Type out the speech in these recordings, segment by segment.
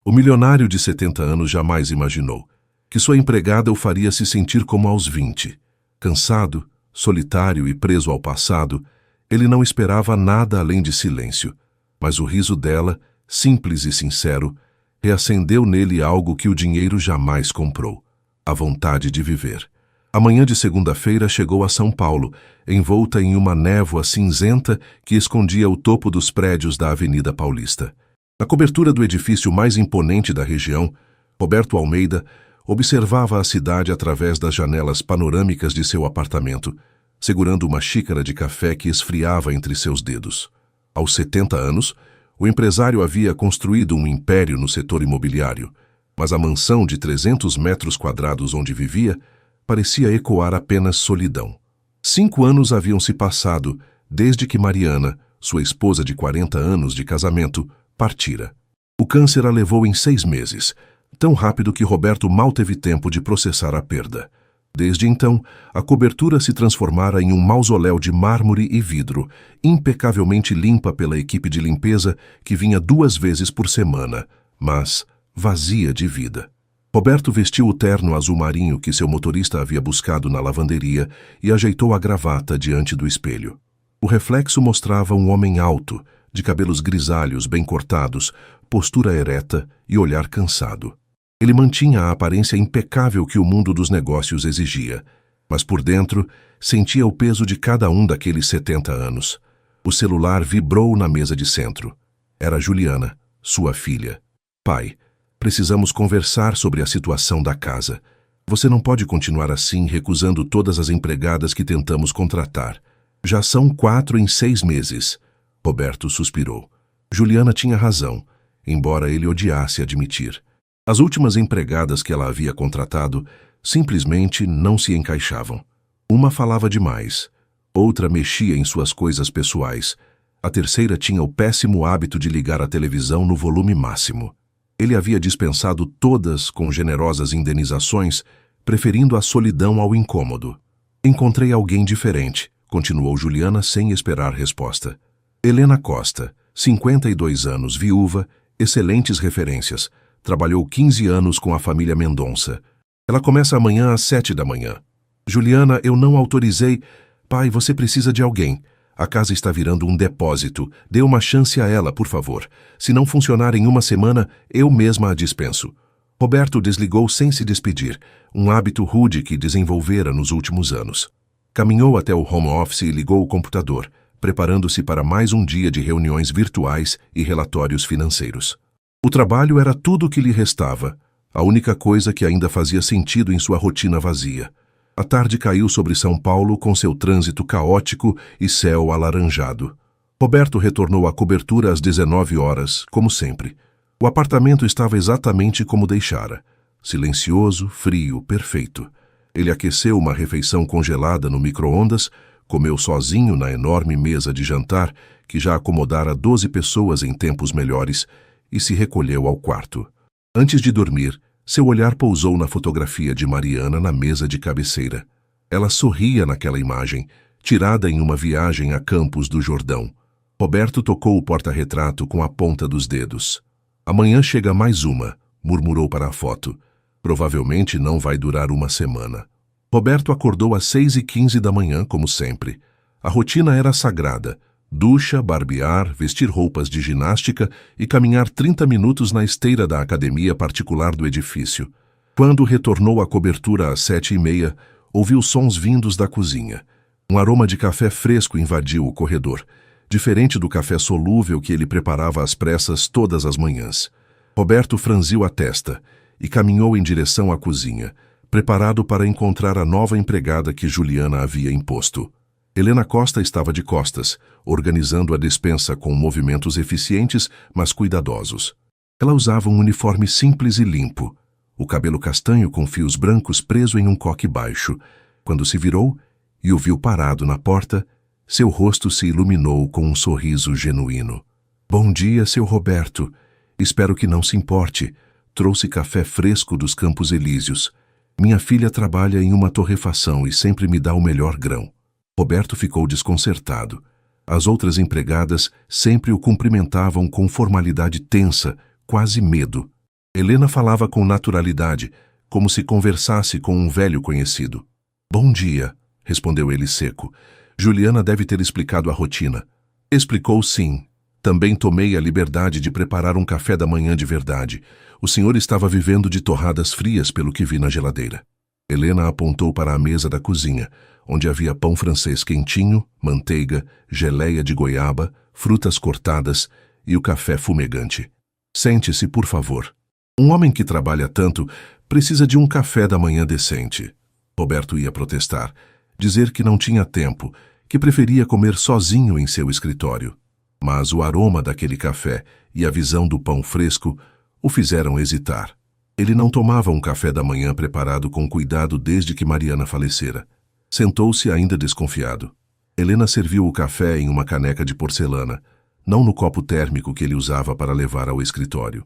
O milionário de 70 anos jamais imaginou que sua empregada o faria se sentir como aos 20. Cansado, solitário e preso ao passado, ele não esperava nada além de silêncio, mas o riso dela, simples e sincero, reacendeu nele algo que o dinheiro jamais comprou: a vontade de viver. A manhã de segunda-feira chegou a São Paulo, envolta em uma névoa cinzenta que escondia o topo dos prédios da Avenida Paulista. Na cobertura do edifício mais imponente da região, Roberto Almeida observava a cidade através das janelas panorâmicas de seu apartamento, segurando uma xícara de café que esfriava entre seus dedos. Aos 70 anos, o empresário havia construído um império no setor imobiliário, mas a mansão de 300 metros quadrados onde vivia parecia ecoar apenas solidão. 5 anos haviam se passado desde que Mariana, sua esposa de 40 anos de casamento, partira. O câncer a levou em 6 meses, tão rápido que Roberto mal teve tempo de processar a perda. Desde então, a cobertura se transformara em um mausoléu de mármore e vidro, impecavelmente limpa pela equipe de limpeza que vinha 2 vezes por semana, mas vazia de vida. Roberto vestiu o terno azul marinho que seu motorista havia buscado na lavanderia e ajeitou a gravata diante do espelho. O reflexo mostrava um homem alto, de cabelos grisalhos bem cortados, postura ereta e olhar cansado. Ele mantinha a aparência impecável que o mundo dos negócios exigia, mas por dentro sentia o peso de cada um daqueles 70 anos. O celular vibrou na mesa de centro. Era Juliana, sua filha. Pai, precisamos conversar sobre a situação da casa. Você não pode continuar assim, recusando todas as empregadas que tentamos contratar. Já são 4 em 6 meses. Roberto suspirou. Juliana tinha razão, embora ele odiasse admitir. As últimas empregadas que ela havia contratado simplesmente não se encaixavam. Uma falava demais, outra mexia em suas coisas pessoais, a terceira tinha o péssimo hábito de ligar a televisão no volume máximo. Ele havia dispensado todas com generosas indenizações, preferindo a solidão ao incômodo. Encontrei alguém diferente, continuou Juliana sem esperar resposta. Helena Costa, 52 anos, viúva, excelentes referências. Trabalhou 15 anos com a família Mendonça. Ela começa amanhã às 7 da manhã. Juliana, eu não autorizei. Pai, você precisa de alguém. A casa está virando um depósito. Dê uma chance a ela, por favor. Se não funcionar em uma semana, eu mesma a dispenso. Roberto desligou sem se despedir, um hábito rude que desenvolvera nos últimos anos. Caminhou até o home office e ligou o computador, preparando-se para mais um dia de reuniões virtuais e relatórios financeiros. O trabalho era tudo o que lhe restava, a única coisa que ainda fazia sentido em sua rotina vazia. A tarde caiu sobre São Paulo com seu trânsito caótico e céu alaranjado. Roberto retornou à cobertura às 19 horas, como sempre. O apartamento estava exatamente como deixara. Silencioso, frio, perfeito. Ele aqueceu uma refeição congelada no micro-ondas, comeu sozinho na enorme mesa de jantar, que já acomodara 12 pessoas em tempos melhores, e se recolheu ao quarto. Antes de dormir, seu olhar pousou na fotografia de Mariana na mesa de cabeceira. Ela sorria naquela imagem, tirada em uma viagem a Campos do Jordão. Roberto tocou o porta-retrato com a ponta dos dedos. Amanhã chega mais uma, murmurou para a foto. Provavelmente não vai durar uma semana. Roberto acordou às 6h15 da manhã, como sempre. A rotina era sagrada. Ducha, barbear, vestir roupas de ginástica e caminhar 30 minutos na esteira da academia particular do edifício. Quando retornou à cobertura às 7h30, ouviu sons vindos da cozinha. Um aroma de café fresco invadiu o corredor, diferente do café solúvel que ele preparava às pressas todas as manhãs. Roberto franziu a testa e caminhou em direção à cozinha, preparado para encontrar a nova empregada que Juliana havia imposto. Helena Costa estava de costas, organizando a despensa com movimentos eficientes, mas cuidadosos. Ela usava um uniforme simples e limpo, o cabelo castanho com fios brancos preso em um coque baixo. Quando se virou e o viu parado na porta, seu rosto se iluminou com um sorriso genuíno. Bom dia, seu Roberto. Espero que não se importe. Trouxe café fresco dos Campos Elíseos. Minha filha trabalha em uma torrefação e sempre me dá o melhor grão. Roberto ficou desconcertado. As outras empregadas sempre o cumprimentavam com formalidade tensa, quase medo. Helena falava com naturalidade, como se conversasse com um velho conhecido. Bom dia, respondeu ele seco. Juliana deve ter explicado a rotina. Explicou sim. Também tomei a liberdade de preparar um café da manhã de verdade. O senhor estava vivendo de torradas frias pelo que vi na geladeira. Helena apontou para a mesa da cozinha, onde havia pão francês quentinho, manteiga, geleia de goiaba, frutas cortadas e o café fumegante. Sente-se, por favor. Um homem que trabalha tanto precisa de um café da manhã decente. Roberto ia protestar, dizer que não tinha tempo, que preferia comer sozinho em seu escritório. Mas o aroma daquele café e a visão do pão fresco o fizeram hesitar. Ele não tomava um café da manhã preparado com cuidado desde que Mariana falecera. Sentou-se ainda desconfiado. Helena serviu o café em uma caneca de porcelana, não no copo térmico que ele usava para levar ao escritório.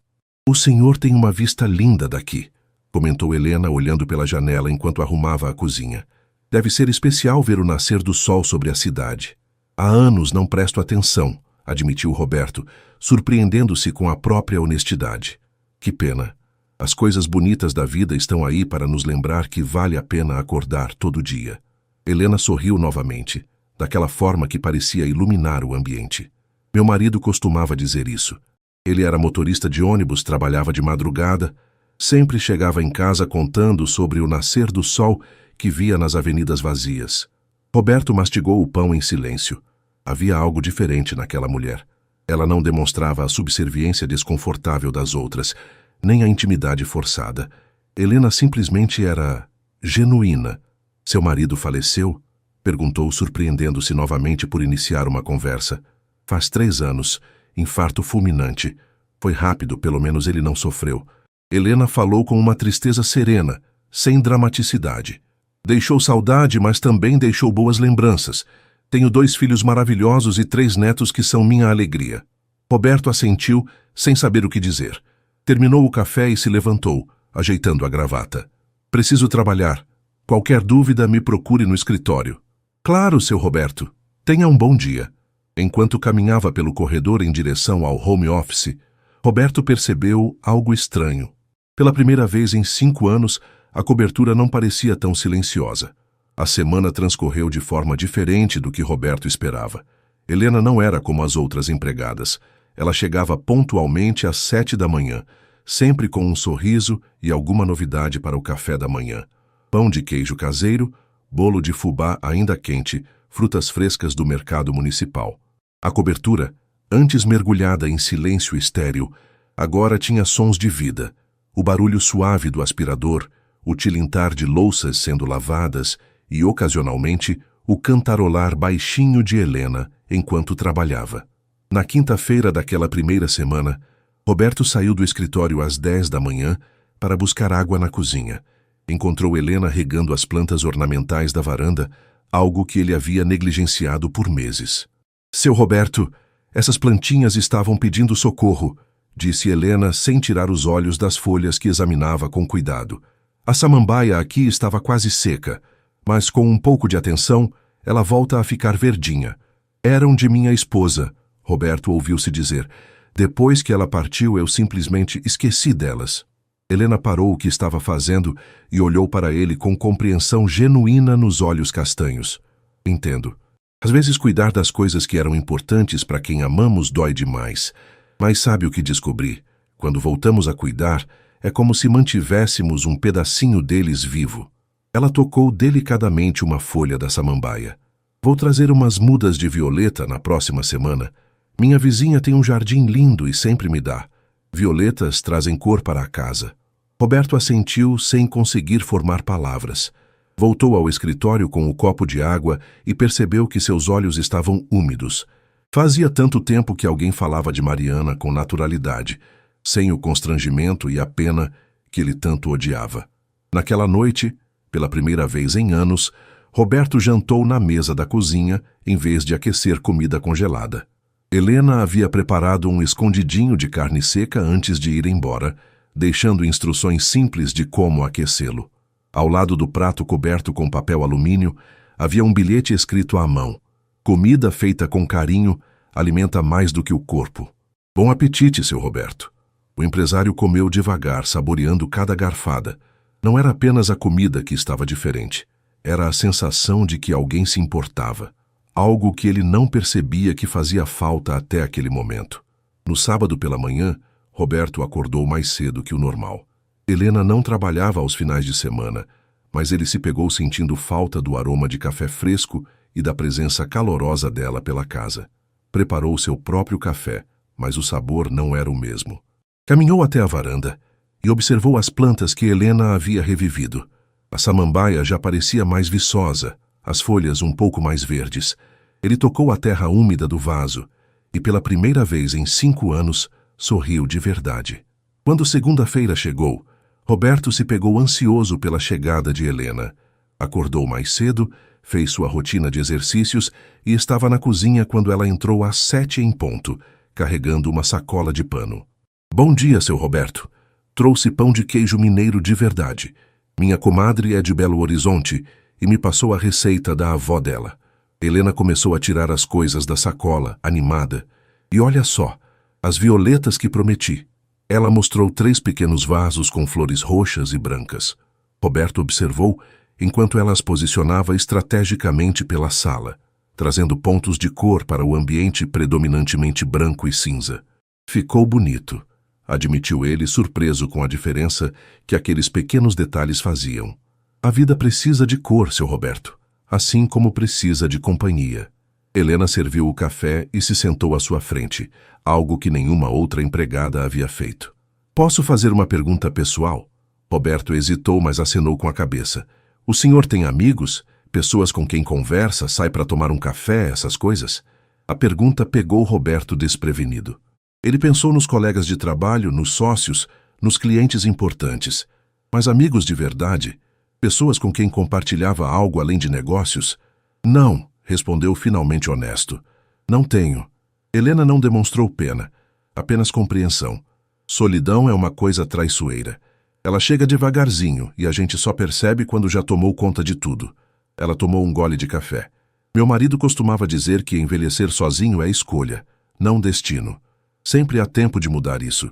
O senhor tem uma vista linda daqui, comentou Helena olhando pela janela enquanto arrumava a cozinha. Deve ser especial ver o nascer do sol sobre a cidade. Há anos não presto atenção, admitiu Roberto, surpreendendo-se com a própria honestidade. Que pena. As coisas bonitas da vida estão aí para nos lembrar que vale a pena acordar todo dia. Helena sorriu novamente, daquela forma que parecia iluminar o ambiente. Meu marido costumava dizer isso. Ele era motorista de ônibus, trabalhava de madrugada, sempre chegava em casa contando sobre o nascer do sol que via nas avenidas vazias. Roberto mastigou o pão em silêncio. Havia algo diferente naquela mulher. Ela não demonstrava a subserviência desconfortável das outras, nem a intimidade forçada. Helena simplesmente era genuína. Seu marido faleceu? Perguntou, surpreendendo-se novamente por iniciar uma conversa. Faz 3 anos, infarto fulminante. Foi rápido, pelo menos ele não sofreu. Helena falou com uma tristeza serena, sem dramaticidade. Deixou saudade, mas também deixou boas lembranças. Tenho 2 filhos maravilhosos e 3 netos que são minha alegria. Roberto assentiu, sem saber o que dizer. Terminou o café e se levantou, ajeitando a gravata. Preciso trabalhar. Qualquer dúvida, me procure no escritório. Claro, seu Roberto. Tenha um bom dia. Enquanto caminhava pelo corredor em direção ao home office, Roberto percebeu algo estranho. Pela primeira vez em 5 anos, a cobertura não parecia tão silenciosa. A semana transcorreu de forma diferente do que Roberto esperava. Helena não era como as outras empregadas. Ela chegava pontualmente às 7 da manhã, sempre com um sorriso e alguma novidade para o café da manhã. Pão de queijo caseiro, bolo de fubá ainda quente, frutas frescas do mercado municipal. A cobertura, antes mergulhada em silêncio estéril, agora tinha sons de vida. O barulho suave do aspirador, o tilintar de louças sendo lavadas e, ocasionalmente, o cantarolar baixinho de Helena enquanto trabalhava. Na quinta-feira daquela primeira semana, Roberto saiu do escritório às 10 da manhã para buscar água na cozinha. Encontrou Helena regando as plantas ornamentais da varanda, algo que ele havia negligenciado por meses. Seu Roberto, essas plantinhas estavam pedindo socorro, disse Helena sem tirar os olhos das folhas que examinava com cuidado. A samambaia aqui estava quase seca, mas com um pouco de atenção, ela volta a ficar verdinha. Eram de minha esposa, Roberto ouviu-se dizer. Depois que ela partiu, eu simplesmente esqueci delas. Helena parou o que estava fazendo e olhou para ele com compreensão genuína nos olhos castanhos. Entendo. Às vezes cuidar das coisas que eram importantes para quem amamos dói demais. Mas sabe o que descobri? Quando voltamos a cuidar, é como se mantivéssemos um pedacinho deles vivo. Ela tocou delicadamente uma folha da samambaia. Vou trazer umas mudas de violeta na próxima semana. Minha vizinha tem um jardim lindo e sempre me dá. Violetas trazem cor para a casa. Roberto assentiu sem conseguir formar palavras. Voltou ao escritório com o copo de água e percebeu que seus olhos estavam úmidos. Fazia tanto tempo que alguém falava de Mariana com naturalidade, sem o constrangimento e a pena que ele tanto odiava. Naquela noite, pela primeira vez em anos, Roberto jantou na mesa da cozinha em vez de aquecer comida congelada. Helena havia preparado um escondidinho de carne seca antes de ir embora, deixando instruções simples de como aquecê-lo. Ao lado do prato coberto com papel alumínio, havia um bilhete escrito à mão. Comida feita com carinho alimenta mais do que o corpo. Bom apetite, seu Roberto. O empresário comeu devagar, saboreando cada garfada. Não era apenas a comida que estava diferente. Era a sensação de que alguém se importava. Algo que ele não percebia que fazia falta até aquele momento. No sábado pela manhã, Roberto acordou mais cedo que o normal. Helena não trabalhava aos finais de semana, mas ele se pegou sentindo falta do aroma de café fresco e da presença calorosa dela pela casa. Preparou seu próprio café, mas o sabor não era o mesmo. Caminhou até a varanda e observou as plantas que Helena havia revivido. A samambaia já parecia mais viçosa, as folhas um pouco mais verdes. Ele tocou a terra úmida do vaso e, pela primeira vez em 5 anos, sorriu de verdade. Quando segunda-feira chegou, Roberto se pegou ansioso pela chegada de Helena. Acordou mais cedo, fez sua rotina de exercícios e estava na cozinha quando ela entrou às 7 em ponto, carregando uma sacola de pano. Bom dia, seu Roberto. Trouxe pão de queijo mineiro de verdade. Minha comadre é de Belo Horizonte e me passou a receita da avó dela. Helena começou a tirar as coisas da sacola, animada. E olha só, as violetas que prometi. Ela mostrou 3 pequenos vasos com flores roxas e brancas. Roberto observou enquanto ela as posicionava estrategicamente pela sala, trazendo pontos de cor para o ambiente predominantemente branco e cinza. Ficou bonito, admitiu ele, surpreso com a diferença que aqueles pequenos detalhes faziam. A vida precisa de cor, seu Roberto, assim como precisa de companhia. Helena serviu o café e se sentou à sua frente, algo que nenhuma outra empregada havia feito. Posso fazer uma pergunta pessoal? Roberto hesitou, mas acenou com a cabeça. O senhor tem amigos? Pessoas com quem conversa, sai para tomar um café, essas coisas? A pergunta pegou Roberto desprevenido. Ele pensou nos colegas de trabalho, nos sócios, nos clientes importantes. Mas amigos de verdade? Pessoas com quem compartilhava algo além de negócios? Não, respondeu finalmente honesto. Não tenho. Helena não demonstrou pena, apenas compreensão. Solidão é uma coisa traiçoeira. Ela chega devagarzinho e a gente só percebe quando já tomou conta de tudo. Ela tomou um gole de café. Meu marido costumava dizer que envelhecer sozinho é escolha, não destino. Sempre há tempo de mudar isso.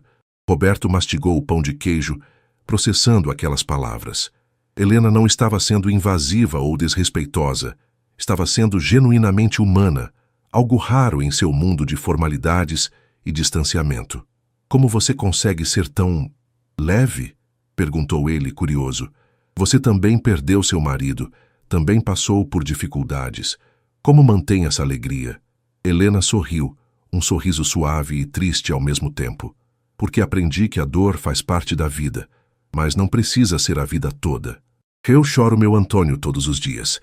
Roberto mastigou o pão de queijo, processando aquelas palavras. Helena não estava sendo invasiva ou desrespeitosa. Estava sendo genuinamente humana, algo raro em seu mundo de formalidades e distanciamento. Como você consegue ser tão leve? Perguntou ele, curioso. Você também perdeu seu marido, também passou por dificuldades. Como mantém essa alegria? Helena sorriu, um sorriso suave e triste ao mesmo tempo. Porque aprendi que a dor faz parte da vida, mas não precisa ser a vida toda. Eu choro meu Antônio todos os dias,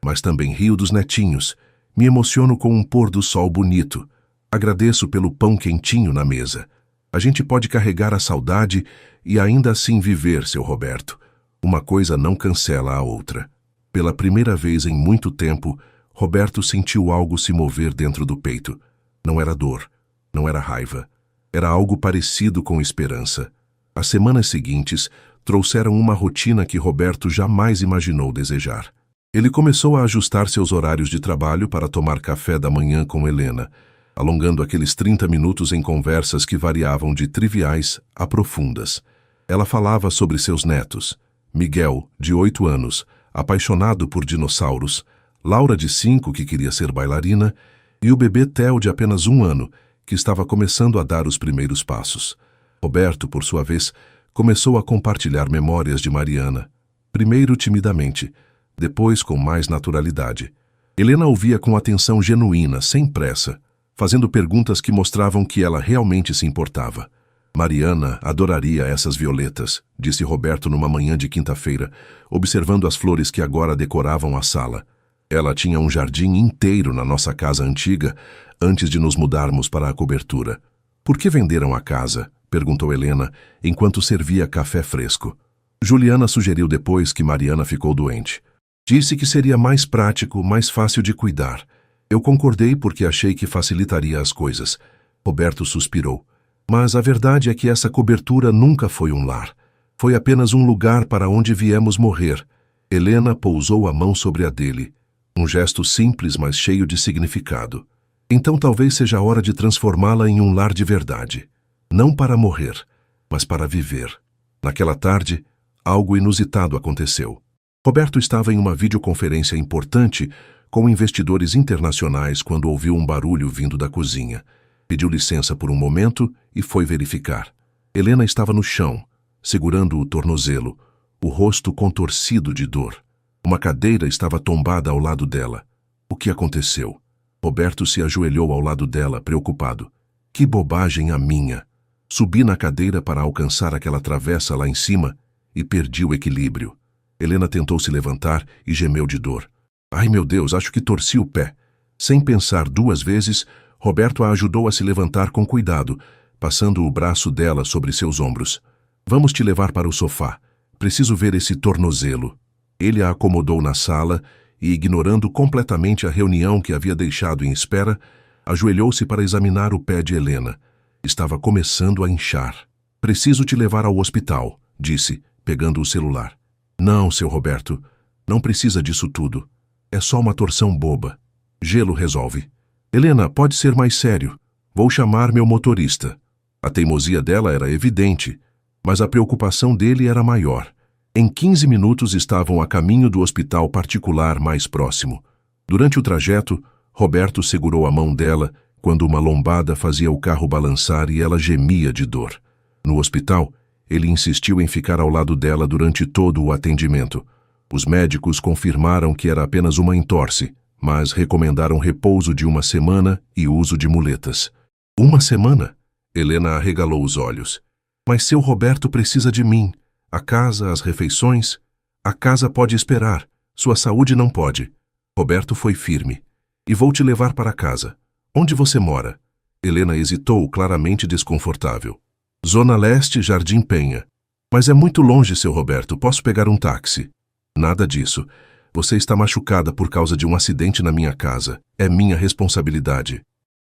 mas também rio dos netinhos. Me emociono com um pôr do sol bonito. Agradeço pelo pão quentinho na mesa. A gente pode carregar a saudade e ainda assim viver, seu Roberto. Uma coisa não cancela a outra. Pela primeira vez em muito tempo, Roberto sentiu algo se mover dentro do peito. Não era dor, não era raiva. Era algo parecido com esperança. As semanas seguintes trouxeram uma rotina que Roberto jamais imaginou desejar. Ele começou a ajustar seus horários de trabalho para tomar café da manhã com Helena, alongando aqueles 30 minutos em conversas que variavam de triviais a profundas. Ela falava sobre seus netos, Miguel, de 8 anos, apaixonado por dinossauros, Laura, de 5, que queria ser bailarina, e o bebê Theo, de apenas 1 ano, que estava começando a dar os primeiros passos. Roberto, por sua vez, começou a compartilhar memórias de Mariana, primeiro timidamente, depois com mais naturalidade. Helena ouvia com atenção genuína, sem pressa, fazendo perguntas que mostravam que ela realmente se importava. Mariana adoraria essas violetas, disse Roberto numa manhã de quinta-feira, observando as flores que agora decoravam a sala. Ela tinha um jardim inteiro na nossa casa antiga, antes de nos mudarmos para a cobertura. Por que venderam a casa? Perguntou Helena, enquanto servia café fresco. Juliana sugeriu depois que Mariana ficou doente. Disse que seria mais prático, mais fácil de cuidar. Eu concordei porque achei que facilitaria as coisas. Roberto suspirou. Mas a verdade é que essa cobertura nunca foi um lar. Foi apenas um lugar para onde viemos morrer. Helena pousou a mão sobre a dele. Um gesto simples, mas cheio de significado. Então talvez seja a hora de transformá-la em um lar de verdade. Não para morrer, mas para viver. Naquela tarde, algo inusitado aconteceu. Roberto estava em uma videoconferência importante com investidores internacionais quando ouviu um barulho vindo da cozinha. Pediu licença por um momento e foi verificar. Helena estava no chão, segurando o tornozelo, o rosto contorcido de dor. Uma cadeira estava tombada ao lado dela. O que aconteceu? Roberto se ajoelhou ao lado dela, preocupado. Que bobagem a minha! Subi na cadeira para alcançar aquela travessa lá em cima e perdi o equilíbrio. Helena tentou se levantar e gemeu de dor. Ai, meu Deus, acho que torci o pé. Sem pensar duas vezes, Roberto a ajudou a se levantar com cuidado, passando o braço dela sobre seus ombros. Vamos te levar para o sofá. Preciso ver esse tornozelo. Ele a acomodou na sala e, ignorando completamente a reunião que havia deixado em espera, ajoelhou-se para examinar o pé de Helena. Estava começando a inchar. Preciso te levar ao hospital, disse, pegando o celular. Não, seu Roberto, não precisa disso tudo. É só uma torção boba. Gelo resolve. Helena, pode ser mais sério. Vou chamar meu motorista. A teimosia dela era evidente, mas a preocupação dele era maior. Em 15 minutos estavam a caminho do hospital particular mais próximo. Durante o trajeto, Roberto segurou a mão dela quando uma lombada fazia o carro balançar e ela gemia de dor. No hospital, ele insistiu em ficar ao lado dela durante todo o atendimento. Os médicos confirmaram que era apenas uma entorse, mas recomendaram repouso de 1 semana e uso de muletas. 1 semana? Helena arregalou os olhos. Mas seu Roberto precisa de mim. A casa, as refeições. A casa pode esperar. Sua saúde não pode. Roberto foi firme. E vou te levar para casa. Onde você mora? Helena hesitou, claramente desconfortável. Zona Leste, Jardim Penha. Mas é muito longe, seu Roberto. Posso pegar um táxi? Nada disso. Você está machucada por causa de um acidente na minha casa. É minha responsabilidade.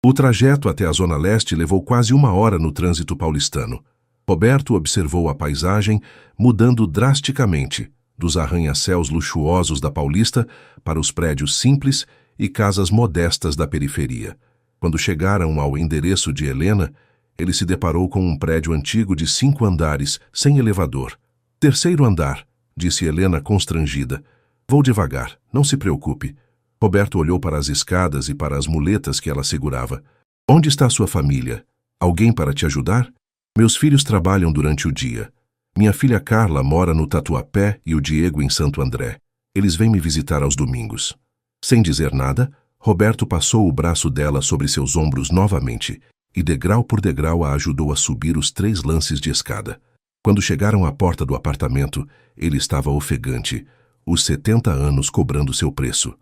O trajeto até a Zona Leste levou quase 1 hora no trânsito paulistano. Roberto observou a paisagem mudando drasticamente, dos arranha-céus luxuosos da Paulista para os prédios simples e casas modestas da periferia. Quando chegaram ao endereço de Helena, ele se deparou com um prédio antigo de 5 andares, sem elevador. 3º andar, disse Helena constrangida. Vou devagar, não se preocupe. Roberto olhou para as escadas e para as muletas que ela segurava. Onde está sua família? Alguém para te ajudar? Meus filhos trabalham durante o dia. Minha filha Carla mora no Tatuapé e o Diego em Santo André. Eles vêm me visitar aos domingos. Sem dizer nada, Roberto passou o braço dela sobre seus ombros novamente e, degrau por degrau, a ajudou a subir os 3 lances de escada. Quando chegaram à porta do apartamento, ele estava ofegante, os 70 anos cobrando seu preço.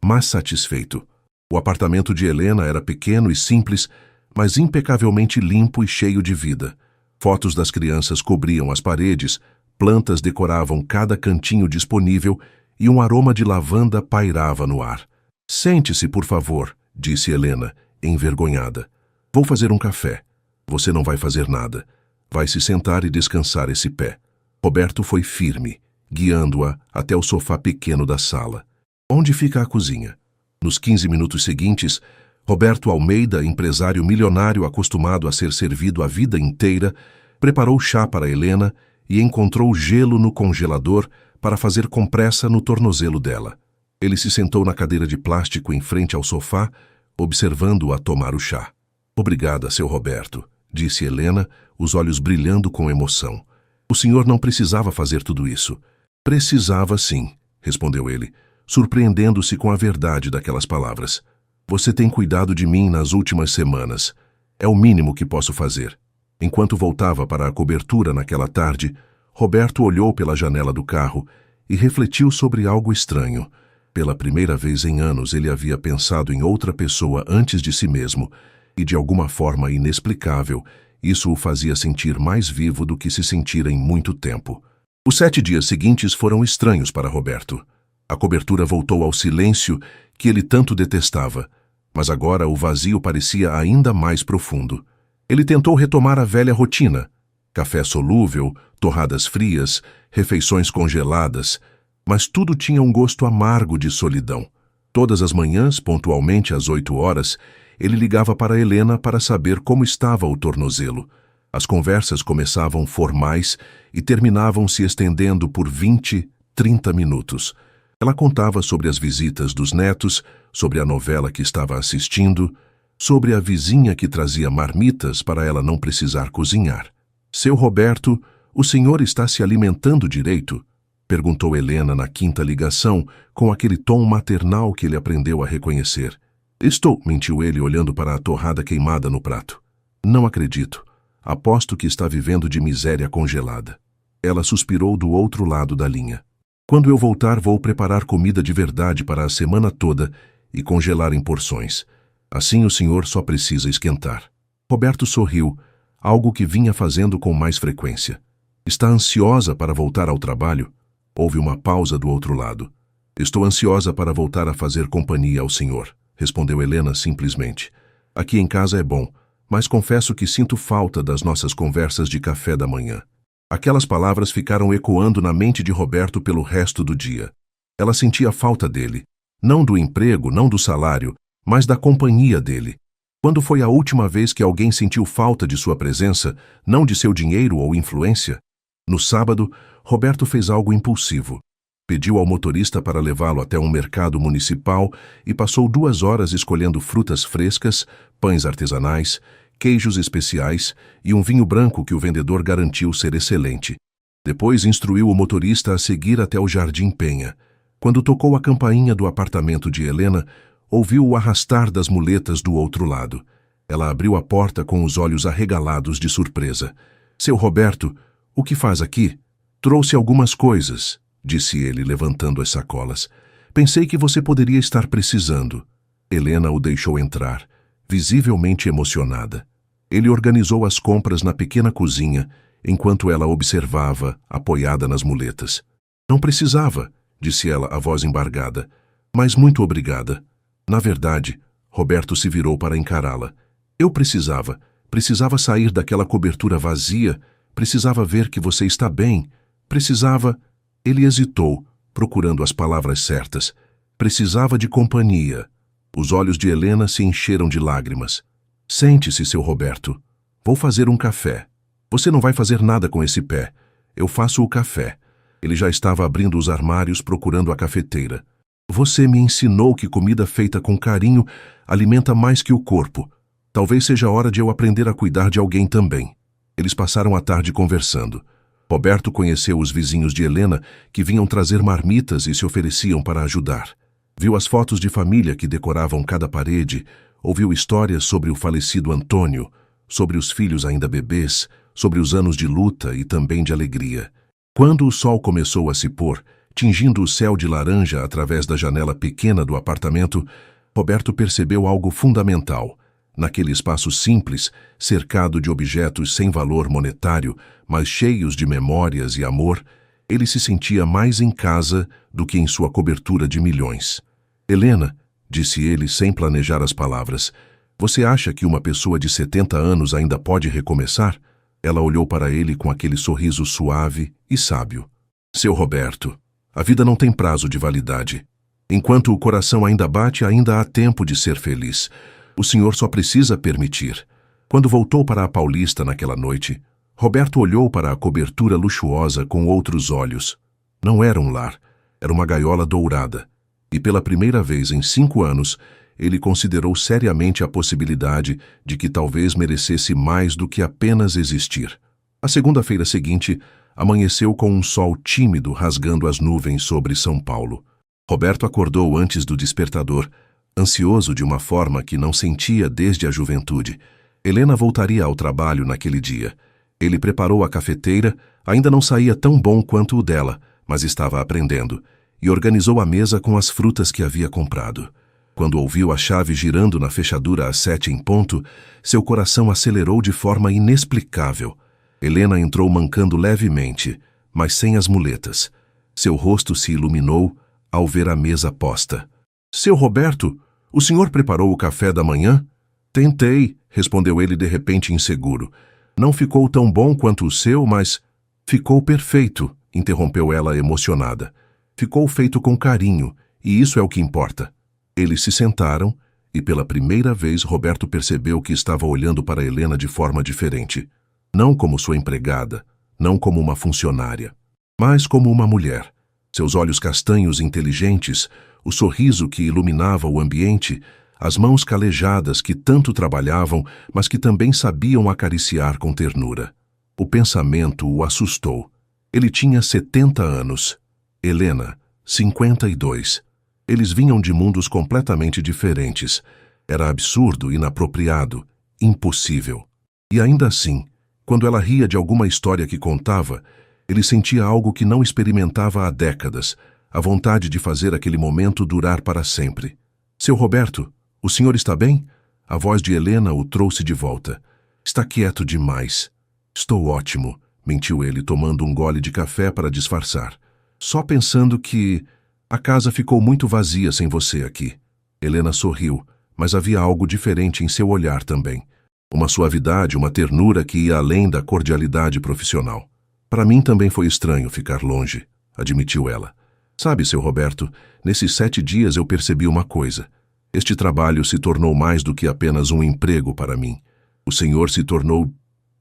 Mas satisfeito. O apartamento de Helena era pequeno e simples, mas impecavelmente limpo e cheio de vida. Fotos das crianças cobriam as paredes, plantas decoravam cada cantinho disponível e um aroma de lavanda pairava no ar. Sente-se, por favor, disse Helena, envergonhada. Vou fazer um café. Você não vai fazer nada. Vai se sentar e descansar esse pé. Roberto foi firme, guiando-a até o sofá pequeno da sala. Onde fica a cozinha? Nos 15 minutos seguintes, Roberto Almeida, empresário milionário acostumado a ser servido a vida inteira, preparou chá para Helena e encontrou gelo no congelador para fazer compressa no tornozelo dela. Ele se sentou na cadeira de plástico em frente ao sofá, observando-a tomar o chá. Obrigada, seu Roberto, disse Helena, os olhos brilhando com emoção. O senhor não precisava fazer tudo isso. Precisava sim, respondeu ele, surpreendendo-se com a verdade daquelas palavras. Você tem cuidado de mim nas últimas semanas. É o mínimo que posso fazer. Enquanto voltava para a cobertura naquela tarde, Roberto olhou pela janela do carro e refletiu sobre algo estranho. Pela primeira vez em anos ele havia pensado em outra pessoa antes de si mesmo, e de alguma forma inexplicável, isso o fazia sentir mais vivo do que se sentira em muito tempo. Os 7 dias seguintes foram estranhos para Roberto. A cobertura voltou ao silêncio que ele tanto detestava, mas agora o vazio parecia ainda mais profundo. Ele tentou retomar a velha rotina. Café solúvel, torradas frias, refeições congeladas, mas tudo tinha um gosto amargo de solidão. Todas as manhãs, pontualmente às 8 horas, ele ligava para Helena para saber como estava o tornozelo. As conversas começavam formais e terminavam se estendendo por 20, 30 minutos. Ela contava sobre as visitas dos netos, sobre a novela que estava assistindo, sobre a vizinha que trazia marmitas para ela não precisar cozinhar. Seu Roberto, o senhor está se alimentando direito? Perguntou Helena na quinta ligação, com aquele tom maternal que ele aprendeu a reconhecer. Estou, mentiu ele olhando para a torrada queimada no prato. Não acredito. Aposto que está vivendo de miséria congelada. Ela suspirou do outro lado da linha. Quando eu voltar, vou preparar comida de verdade para a semana toda e congelar em porções. Assim o senhor só precisa esquentar. Roberto sorriu, algo que vinha fazendo com mais frequência. Está ansiosa para voltar ao trabalho? Houve uma pausa do outro lado. Estou ansiosa para voltar a fazer companhia ao senhor, respondeu Helena simplesmente. Aqui em casa é bom, mas confesso que sinto falta das nossas conversas de café da manhã. Aquelas palavras ficaram ecoando na mente de Roberto pelo resto do dia. Ela sentia falta dele, não do emprego, não do salário, mas da companhia dele. Quando foi a última vez que alguém sentiu falta de sua presença, não de seu dinheiro ou influência? No sábado, Roberto fez algo impulsivo. Pediu ao motorista para levá-lo até um mercado municipal e passou 2 horas escolhendo frutas frescas, pães artesanais, queijos especiais e um vinho branco que o vendedor garantiu ser excelente. Depois instruiu o motorista a seguir até o Jardim Penha. Quando tocou a campainha do apartamento de Helena, ouviu o arrastar das muletas do outro lado. Ela abriu a porta com os olhos arregalados de surpresa. Seu Roberto, o que faz aqui? Trouxe algumas coisas, disse ele, levantando as sacolas. Pensei que você poderia estar precisando. Helena o deixou entrar, visivelmente emocionada. Ele organizou as compras na pequena cozinha, enquanto ela observava, apoiada nas muletas. Não precisava, disse ela, a voz embargada. Mas muito obrigada. Na verdade, Roberto se virou para encará-la. Eu precisava sair daquela cobertura vazia, precisava ver que você está bem, precisava... Ele hesitou, procurando as palavras certas. Precisava de companhia. Os olhos de Helena se encheram de lágrimas. Sente-se, seu Roberto. Vou fazer um café. Você não vai fazer nada com esse pé. Eu faço o café. Ele já estava abrindo os armários procurando a cafeteira. Você me ensinou que comida feita com carinho alimenta mais que o corpo. Talvez seja hora de eu aprender a cuidar de alguém também. Eles passaram a tarde conversando. Roberto conheceu os vizinhos de Helena que vinham trazer marmitas e se ofereciam para ajudar. Viu as fotos de família que decoravam cada parede, ouviu histórias sobre o falecido Antônio, sobre os filhos ainda bebês, sobre os anos de luta e também de alegria. Quando o sol começou a se pôr, tingindo o céu de laranja através da janela pequena do apartamento, Roberto percebeu algo fundamental. Naquele espaço simples, cercado de objetos sem valor monetário, mas cheios de memórias e amor, ele se sentia mais em casa do que em sua cobertura de milhões. Helena, disse ele sem planejar as palavras, você acha que uma pessoa de 70 anos ainda pode recomeçar? Ela olhou para ele com aquele sorriso suave e sábio. Seu Roberto, a vida não tem prazo de validade. Enquanto o coração ainda bate, ainda há tempo de ser feliz. O senhor só precisa permitir. Quando voltou para a Paulista naquela noite, Roberto olhou para a cobertura luxuosa com outros olhos. Não era um lar, era uma gaiola dourada. E pela primeira vez em 5 anos, ele considerou seriamente a possibilidade de que talvez merecesse mais do que apenas existir. A segunda-feira seguinte, amanheceu com um sol tímido rasgando as nuvens sobre São Paulo. Roberto acordou antes do despertador, ansioso de uma forma que não sentia desde a juventude. Helena voltaria ao trabalho naquele dia. Ele preparou a cafeteira, ainda não saía tão bom quanto o dela, mas estava aprendendo, e organizou a mesa com as frutas que havia comprado. Quando ouviu a chave girando na fechadura às 7 em ponto, seu coração acelerou de forma inexplicável. Helena entrou mancando levemente, mas sem as muletas. Seu rosto se iluminou ao ver a mesa posta. Seu Roberto, o senhor preparou o café da manhã? Tentei, respondeu ele de repente inseguro. Não ficou tão bom quanto o seu, mas... Ficou perfeito, interrompeu ela emocionada. Ficou feito com carinho, e isso é o que importa. Eles se sentaram, e pela primeira vez Roberto percebeu que estava olhando para Helena de forma diferente. Não como sua empregada, não como uma funcionária, mas como uma mulher. Seus olhos castanhos inteligentes, o sorriso que iluminava o ambiente, as mãos calejadas que tanto trabalhavam, mas que também sabiam acariciar com ternura. O pensamento o assustou. Ele tinha 70 anos. Helena, 52. Eles vinham de mundos completamente diferentes. Era absurdo, inapropriado, impossível. E ainda assim, quando ela ria de alguma história que contava, ele sentia algo que não experimentava há décadas, a vontade de fazer aquele momento durar para sempre. Seu Roberto, o senhor está bem? A voz de Helena o trouxe de volta. Está quieto demais. Estou ótimo, mentiu ele, tomando um gole de café para disfarçar. Só pensando que a casa ficou muito vazia sem você aqui. Helena sorriu, mas havia algo diferente em seu olhar também. Uma suavidade, uma ternura que ia além da cordialidade profissional. Para mim também foi estranho ficar longe, admitiu ela. Sabe, seu Roberto, nesses 7 dias eu percebi uma coisa. Este trabalho se tornou mais do que apenas um emprego para mim. O senhor se tornou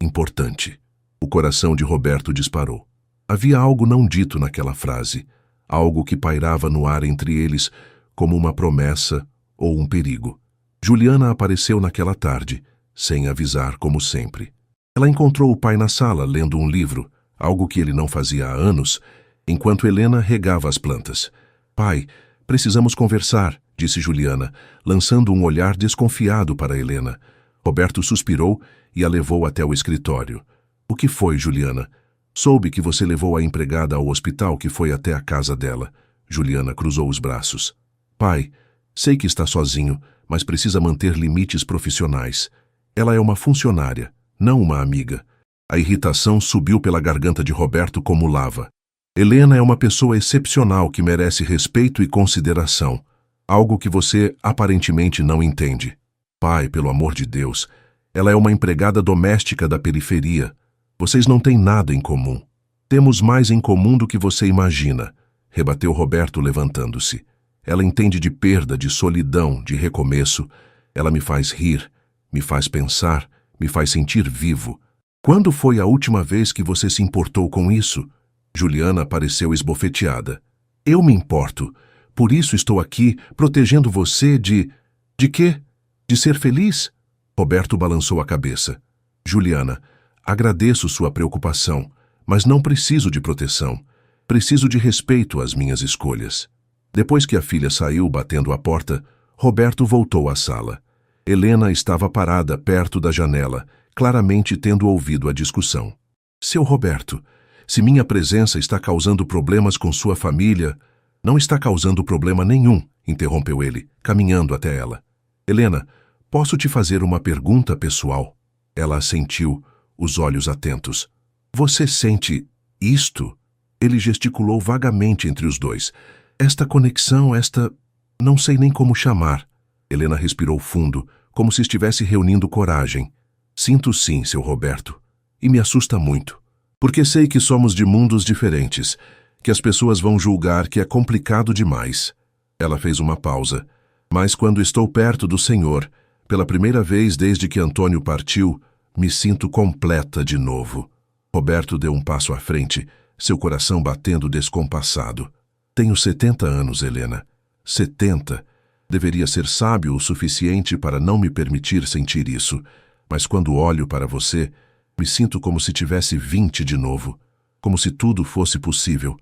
importante. O coração de Roberto disparou. Havia algo não dito naquela frase, algo que pairava no ar entre eles como uma promessa ou um perigo. Juliana apareceu naquela tarde, sem avisar como sempre. Ela encontrou o pai na sala, lendo um livro, algo que ele não fazia há anos, enquanto Helena regava as plantas. Pai, precisamos conversar, disse Juliana, lançando um olhar desconfiado para Helena. Roberto suspirou e a levou até o escritório. O que foi, Juliana? Soube que você levou a empregada ao hospital que foi até a casa dela. Juliana cruzou os braços. Pai, sei que está sozinho, mas precisa manter limites profissionais. Ela é uma funcionária, não uma amiga. A irritação subiu pela garganta de Roberto como lava. Helena é uma pessoa excepcional que merece respeito e consideração. Algo que você aparentemente não entende. Pai, pelo amor de Deus, ela é uma empregada doméstica da periferia. Vocês não têm nada em comum. Temos mais em comum do que você imagina, rebateu Roberto levantando-se. Ela entende de perda, de solidão, de recomeço. Ela me faz rir, me faz pensar, me faz sentir vivo. Quando foi a última vez que você se importou com isso? Juliana pareceu esbofeteada. Eu me importo. Por isso estou aqui, protegendo você de... De quê? De ser feliz? Roberto balançou a cabeça. Juliana, agradeço sua preocupação, mas não preciso de proteção. Preciso de respeito às minhas escolhas. Depois que a filha saiu batendo à porta, Roberto voltou à sala. Helena estava parada perto da janela, claramente tendo ouvido a discussão. Seu Roberto, se minha presença está causando problemas com sua família... Não está causando problema nenhum, interrompeu ele, caminhando até ela. Helena, posso te fazer uma pergunta pessoal? Ela assentiu, os olhos atentos. Você sente isto? Ele gesticulou vagamente entre os dois. Esta conexão, esta... não sei nem como chamar. Helena respirou fundo, como se estivesse reunindo coragem. Sinto sim, seu Roberto. E me assusta muito. Porque sei que somos de mundos diferentes, que as pessoas vão julgar que é complicado demais. Ela fez uma pausa. Mas quando estou perto do Senhor, pela primeira vez desde que Antônio partiu, me sinto completa de novo. Roberto deu um passo à frente, seu coração batendo descompassado. Tenho 70 anos, Helena. 70. Deveria ser sábio o suficiente para não me permitir sentir isso. Mas quando olho para você, me sinto como se tivesse 20 de novo. Como se tudo fosse possível.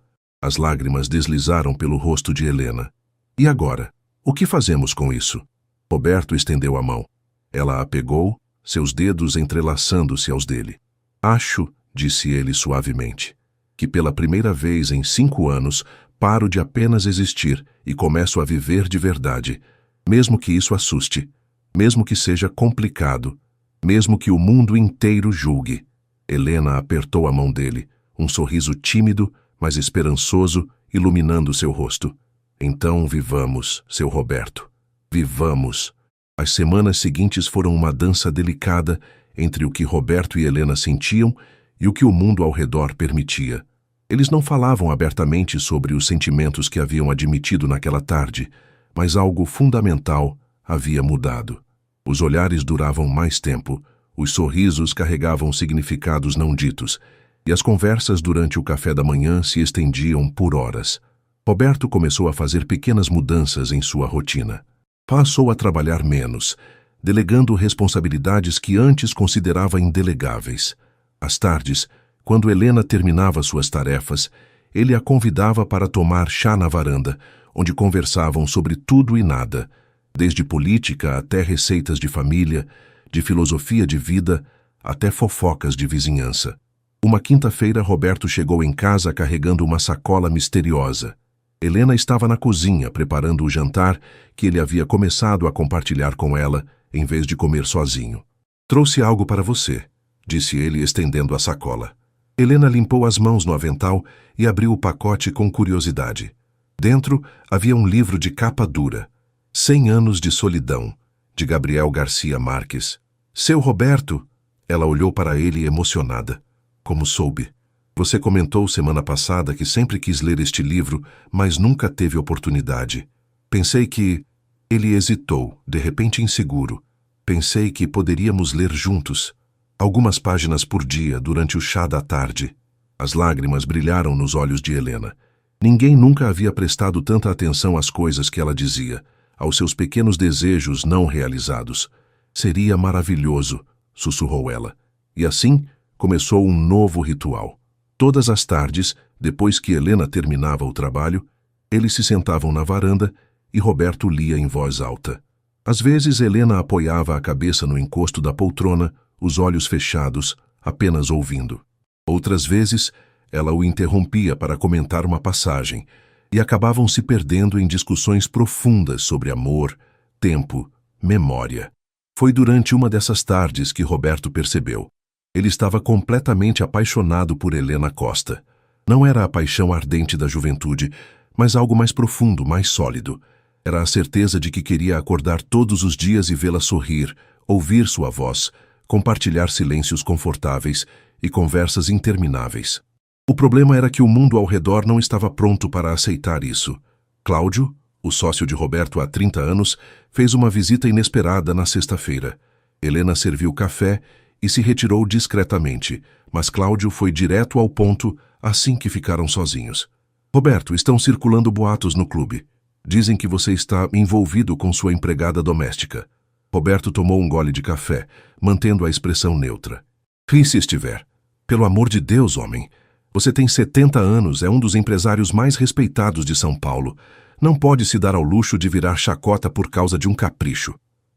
As lágrimas deslizaram pelo rosto de Helena. E agora? O que fazemos com isso? Roberto estendeu a mão. Ela a pegou, seus dedos entrelaçando-se aos dele. Acho, disse ele suavemente, que pela primeira vez em 5 anos paro de apenas existir e começo a viver de verdade, mesmo que isso assuste, mesmo que seja complicado, mesmo que o mundo inteiro julgue. Helena apertou a mão dele, um sorriso tímido, mas esperançoso, iluminando seu rosto. Então vivamos, seu Roberto. Vivamos. As semanas seguintes foram uma dança delicada entre o que Roberto e Helena sentiam e o que o mundo ao redor permitia. Eles não falavam abertamente sobre os sentimentos que haviam admitido naquela tarde, mas algo fundamental havia mudado. Os olhares duravam mais tempo, Os sorrisos carregavam significados não ditos, e as conversas durante o café da manhã se estendiam por horas. Roberto começou a fazer pequenas mudanças em sua rotina. Passou a trabalhar menos, delegando responsabilidades que antes considerava indelegáveis. Às tardes, quando Helena terminava suas tarefas, ele a convidava para tomar chá na varanda, onde conversavam sobre tudo e nada, desde política até receitas de família, de filosofia de vida até fofocas de vizinhança. Uma quinta-feira, Roberto chegou em casa carregando uma sacola misteriosa. Helena estava na cozinha preparando o jantar que ele havia começado a compartilhar com ela, em vez de comer sozinho. "Trouxe algo para você", disse ele, estendendo a sacola. Helena limpou as mãos no avental e abriu o pacote com curiosidade. Dentro havia um livro de capa dura, 100 anos de solidão, de Gabriel Garcia Marques. "Seu Roberto", ela olhou para ele emocionada. "Como soube? Você comentou semana passada que sempre quis ler este livro, mas nunca teve oportunidade. Pensei que..." Ele hesitou, de repente inseguro. "Pensei que poderíamos ler juntos. Algumas páginas por dia, durante o chá da tarde." As lágrimas brilharam nos olhos de Helena. Ninguém nunca havia prestado tanta atenção às coisas que ela dizia, aos seus pequenos desejos não realizados. "Seria maravilhoso", sussurrou ela. E assim começou um novo ritual. Todas as tardes, depois que Helena terminava o trabalho, eles se sentavam na varanda e Roberto lia em voz alta. Às vezes, Helena apoiava a cabeça no encosto da poltrona, os olhos fechados, apenas ouvindo. Outras vezes, ela o interrompia para comentar uma passagem, e acabavam se perdendo em discussões profundas sobre amor, tempo, memória. Foi durante uma dessas tardes que Roberto percebeu. Ele estava completamente apaixonado por Helena Costa. Não era a paixão ardente da juventude, mas algo mais profundo, mais sólido. Era a certeza de que queria acordar todos os dias e vê-la sorrir, ouvir sua voz, compartilhar silêncios confortáveis e conversas intermináveis. O problema era que o mundo ao redor não estava pronto para aceitar isso. Cláudio, o sócio de Roberto há 30 anos, fez uma visita inesperada na sexta-feira. Helena serviu café e se retirou discretamente, mas Cláudio foi direto ao ponto assim que ficaram sozinhos. "Roberto, estão circulando boatos no clube. Dizem que você está envolvido com sua empregada doméstica." Roberto tomou um gole de café, mantendo a expressão neutra. "E se estiver? Pelo amor de Deus, homem. Você tem 70 anos, é um dos empresários mais respeitados de São Paulo. Não pode se dar ao luxo de virar chacota por causa de um capricho."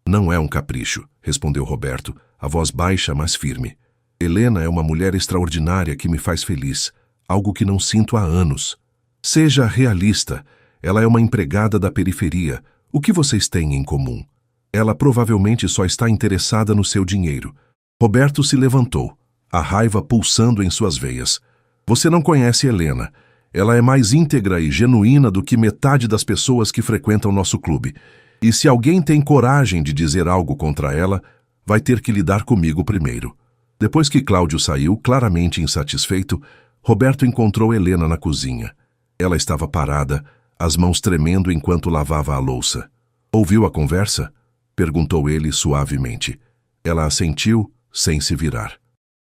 "Não é um capricho", respondeu Roberto, a voz baixa, mas firme. "Helena é uma mulher extraordinária que me faz feliz, algo que não sinto há anos. Seja realista. Ela é uma empregada da periferia. O que vocês têm em comum? Ela provavelmente só está interessada no seu dinheiro." Roberto se levantou, a raiva pulsando em suas veias. "Você não conhece Helena. Ela é mais íntegra e genuína do que metade das pessoas que frequentam nosso clube. E se alguém tem coragem de dizer algo contra ela, vai ter que lidar comigo primeiro." Depois que Cláudio saiu, claramente insatisfeito, Roberto encontrou Helena na cozinha. Ela estava parada, as mãos tremendo enquanto lavava a louça. "Ouviu a conversa?" perguntou ele suavemente. Ela assentiu, sem se virar.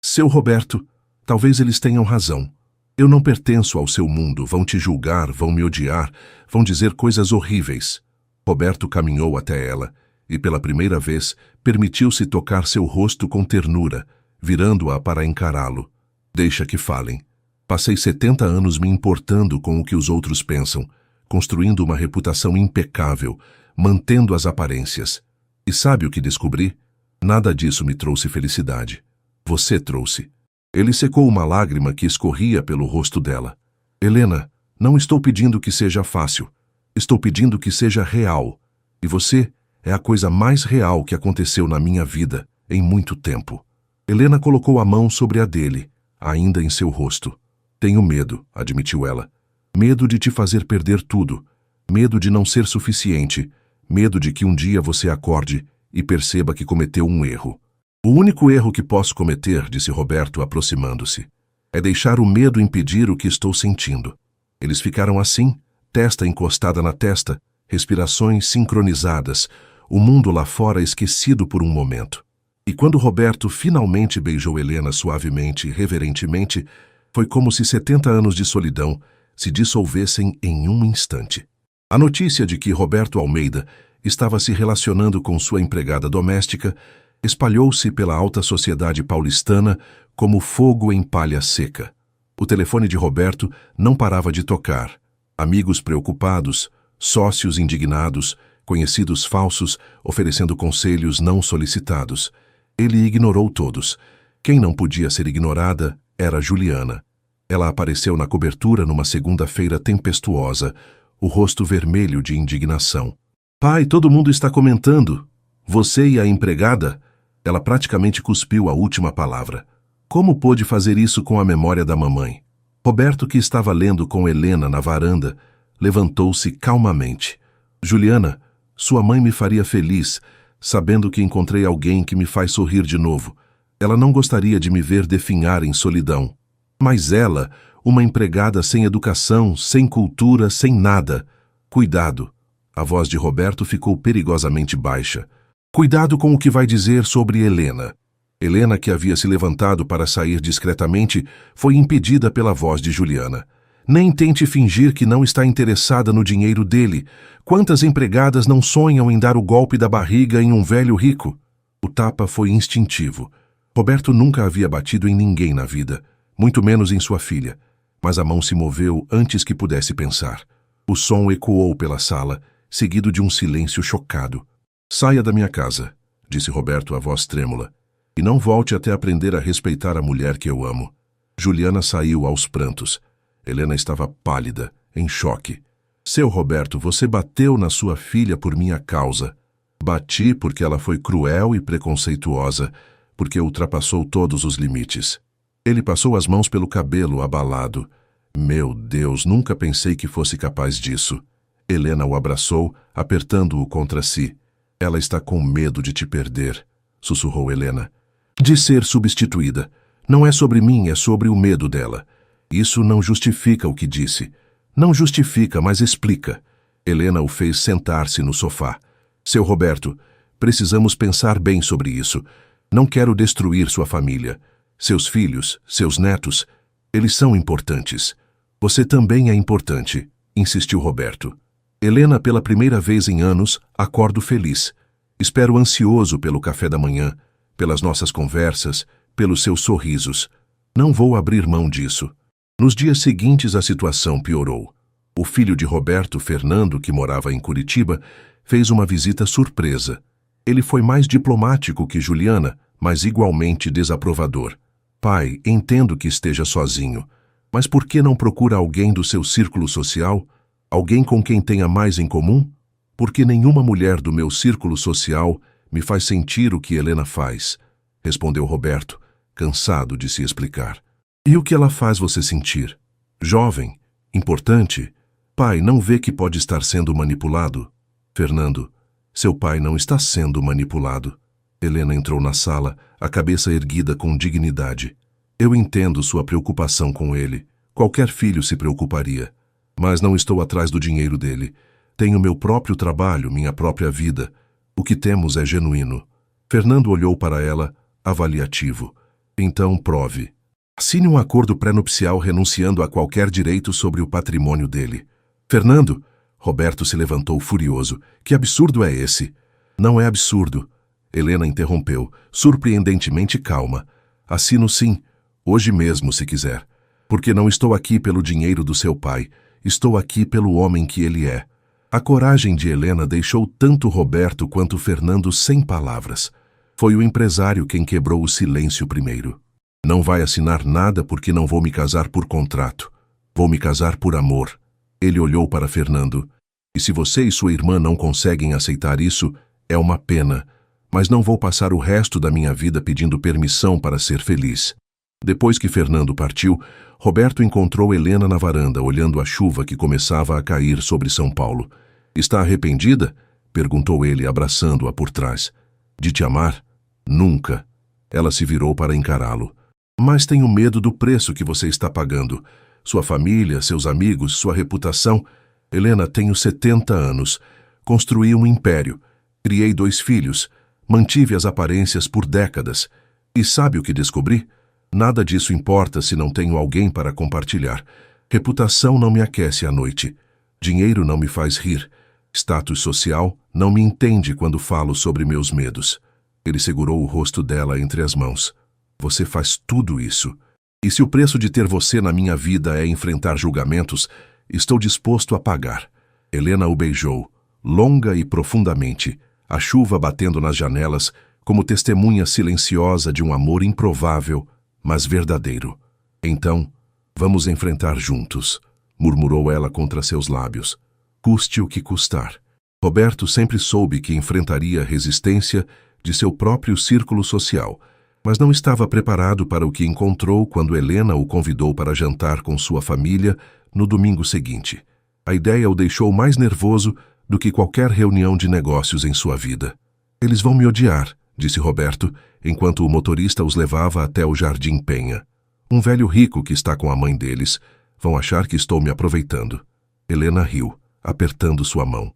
"Seu Roberto, talvez eles tenham razão. Eu não pertenço ao seu mundo, vão te julgar, vão me odiar, vão dizer coisas horríveis." Roberto caminhou até ela e, pela primeira vez, permitiu-se tocar seu rosto com ternura, virando-a para encará-lo. "Deixa que falem. Passei 70 anos me importando com o que os outros pensam, construindo uma reputação impecável, mantendo as aparências. E sabe o que descobri? Nada disso me trouxe felicidade. Você trouxe." Ele secou uma lágrima que escorria pelo rosto dela. "Helena, não estou pedindo que seja fácil. Estou pedindo que seja real. E você é a coisa mais real que aconteceu na minha vida em muito tempo." Helena colocou a mão sobre a dele, ainda em seu rosto. "Tenho medo", admitiu ela. "Medo de te fazer perder tudo. Medo de não ser suficiente. Medo de que um dia você acorde e perceba que cometeu um erro." "O único erro que posso cometer", disse Roberto, aproximando-se, "é deixar o medo impedir o que estou sentindo." Eles ficaram assim, testa encostada na testa, respirações sincronizadas, o mundo lá fora esquecido por um momento. E quando Roberto finalmente beijou Helena suavemente e reverentemente, foi como se 70 anos de solidão se dissolvessem em um instante. A notícia de que Roberto Almeida estava se relacionando com sua empregada doméstica espalhou-se pela alta sociedade paulistana como fogo em palha seca. O telefone de Roberto não parava de tocar. Amigos preocupados, sócios indignados, conhecidos falsos oferecendo conselhos não solicitados. Ele ignorou todos. Quem não podia ser ignorada era Juliana. Ela apareceu na cobertura numa segunda-feira tempestuosa, o rosto vermelho de indignação. Pai, todo mundo está comentando. Você e a empregada? Ela praticamente cuspiu a última palavra. Como pôde fazer isso com a memória da mamãe? Roberto, que estava lendo com Helena na varanda, levantou-se calmamente. Juliana, sua mãe me faria feliz, sabendo que encontrei alguém que me faz sorrir de novo. Ela não gostaria de me ver definhar em solidão. Mas ela, uma empregada sem educação, sem cultura, sem nada. Cuidado. A voz de Roberto ficou perigosamente baixa. Cuidado com o que vai dizer sobre Helena. Helena, que havia se levantado para sair discretamente, foi impedida pela voz de Juliana. Nem tente fingir que não está interessada no dinheiro dele. Quantas empregadas não sonham em dar o golpe da barriga em um velho rico? O tapa foi instintivo. Roberto nunca havia batido em ninguém na vida, muito menos em sua filha. Mas a mão se moveu antes que pudesse pensar. O som ecoou pela sala, seguido de um silêncio chocado. Saia da minha casa, disse Roberto a voz trêmula, e não volte até aprender a respeitar a mulher que eu amo. Juliana saiu aos prantos. Helena estava pálida, em choque. Seu Roberto, você bateu na sua filha por minha causa. Bati porque ela foi cruel e preconceituosa, porque ultrapassou todos os limites. Ele passou as mãos pelo cabelo, abalado. Meu Deus, nunca pensei que fosse capaz disso. Helena o abraçou, apertando-o contra si. Ela está com medo de te perder, sussurrou Helena. De ser substituída. Não é sobre mim, é sobre o medo dela. Isso não justifica o que disse. Não justifica, mas explica. Helena o fez sentar-se no sofá. Seu Roberto, precisamos pensar bem sobre isso. Não quero destruir sua família. Seus filhos, seus netos, eles são importantes. Você também é importante, insistiu Roberto. Helena, pela primeira vez em anos, acordo feliz. Espero ansioso pelo café da manhã, pelas nossas conversas, pelos seus sorrisos. Não vou abrir mão disso. Nos dias seguintes a situação piorou. O filho de Roberto, Fernando, que morava em Curitiba, fez uma visita surpresa. Ele foi mais diplomático que Juliana, mas igualmente desaprovador. Pai, entendo que esteja sozinho, mas por que não procura alguém do seu círculo social? Alguém com quem tenha mais em comum? Porque nenhuma mulher do meu círculo social me faz sentir o que Helena faz, respondeu Roberto, cansado de se explicar. E o que ela faz você sentir? Jovem, importante. Pai, não vê que pode estar sendo manipulado? Fernando, seu pai não está sendo manipulado. Helena entrou na sala, a cabeça erguida com dignidade. Eu entendo sua preocupação com ele. Qualquer filho se preocuparia. Mas não estou atrás do dinheiro dele. Tenho meu próprio trabalho, minha própria vida. O que temos é genuíno. Fernando olhou para ela, avaliativo. Então prove. Assine um acordo pré-nupcial renunciando a qualquer direito sobre o patrimônio dele. Fernando! Roberto se levantou furioso. Que absurdo é esse? Não é absurdo. Helena interrompeu, surpreendentemente calma. Assino sim, hoje mesmo se quiser. Porque não estou aqui pelo dinheiro do seu pai. Estou aqui pelo homem que ele é. A coragem de Helena deixou tanto Roberto quanto Fernando sem palavras. Foi o empresário quem quebrou o silêncio primeiro. Não vai assinar nada porque não vou me casar por contrato. Vou me casar por amor. Ele olhou para Fernando. E se você e sua irmã não conseguem aceitar isso, é uma pena. Mas não vou passar o resto da minha vida pedindo permissão para ser feliz. Depois que Fernando partiu, Roberto encontrou Helena na varanda, olhando a chuva que começava a cair sobre São Paulo. Está arrependida? Perguntou ele, abraçando-a por trás. De te amar? Nunca. Ela se virou para encará-lo. Mas tenho medo do preço que você está pagando. Sua família, seus amigos, sua reputação. Helena, tenho 70 anos. Construí um império. Criei 2 filhos. Mantive as aparências por décadas. E sabe o que descobri? Nada disso importa se não tenho alguém para compartilhar. Reputação não me aquece à noite. Dinheiro não me faz rir. Status social não me entende quando falo sobre meus medos. Ele segurou o rosto dela entre as mãos. Você faz tudo isso. E se o preço de ter você na minha vida é enfrentar julgamentos, estou disposto a pagar. Helena o beijou, longa e profundamente, a chuva batendo nas janelas, como testemunha silenciosa de um amor improvável, mas verdadeiro. Então, vamos enfrentar juntos, murmurou ela contra seus lábios. Custe o que custar. Roberto sempre soube que enfrentaria a resistência de seu próprio círculo social, mas não estava preparado para o que encontrou quando Helena o convidou para jantar com sua família no domingo seguinte. A ideia o deixou mais nervoso do que qualquer reunião de negócios em sua vida. Eles vão me odiar, disse Roberto, enquanto o motorista os levava até o Jardim Penha. Um velho rico que está com a mãe deles. Vão achar que estou me aproveitando. Helena riu, apertando sua mão.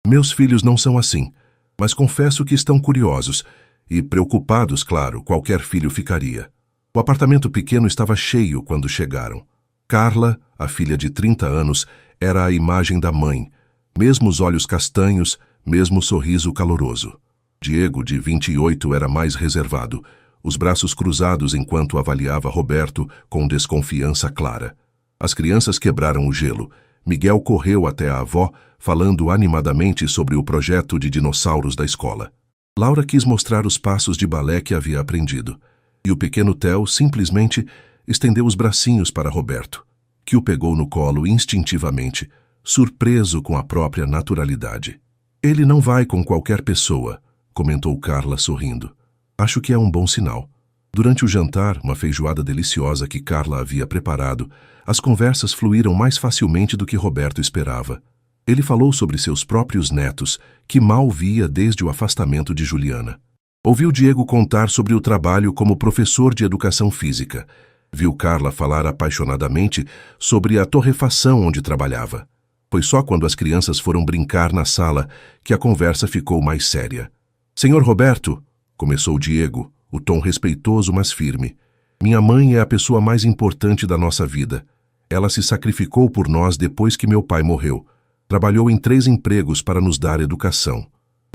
Meus filhos não são assim, mas confesso que estão curiosos. E preocupados, claro, qualquer filho ficaria. O apartamento pequeno estava cheio quando chegaram. Carla, a filha de 30 anos, era a imagem da mãe, mesmo os olhos castanhos, mesmo o sorriso caloroso. Diego, de 28, era mais reservado, os braços cruzados enquanto avaliava Roberto com desconfiança clara. As crianças quebraram o gelo. Miguel correu até a avó, falando animadamente sobre o projeto de dinossauros da escola. Laura quis mostrar os passos de balé que havia aprendido, e o pequeno Theo simplesmente estendeu os bracinhos para Roberto, que o pegou no colo instintivamente, surpreso com a própria naturalidade. Ele não vai com qualquer pessoa, comentou Carla sorrindo. Acho que é um bom sinal. Durante o jantar, uma feijoada deliciosa que Carla havia preparado, as conversas fluíram mais facilmente do que Roberto esperava. Ele falou sobre seus próprios netos, que mal via desde o afastamento de Juliana. Ouviu Diego contar sobre o trabalho como professor de educação física. Viu Carla falar apaixonadamente sobre a torrefação onde trabalhava. Foi só quando as crianças foram brincar na sala que a conversa ficou mais séria. Senhor Roberto, começou Diego, o tom respeitoso mas firme. Minha mãe é a pessoa mais importante da nossa vida. Ela se sacrificou por nós depois que meu pai morreu. Trabalhou em 3 empregos para nos dar educação.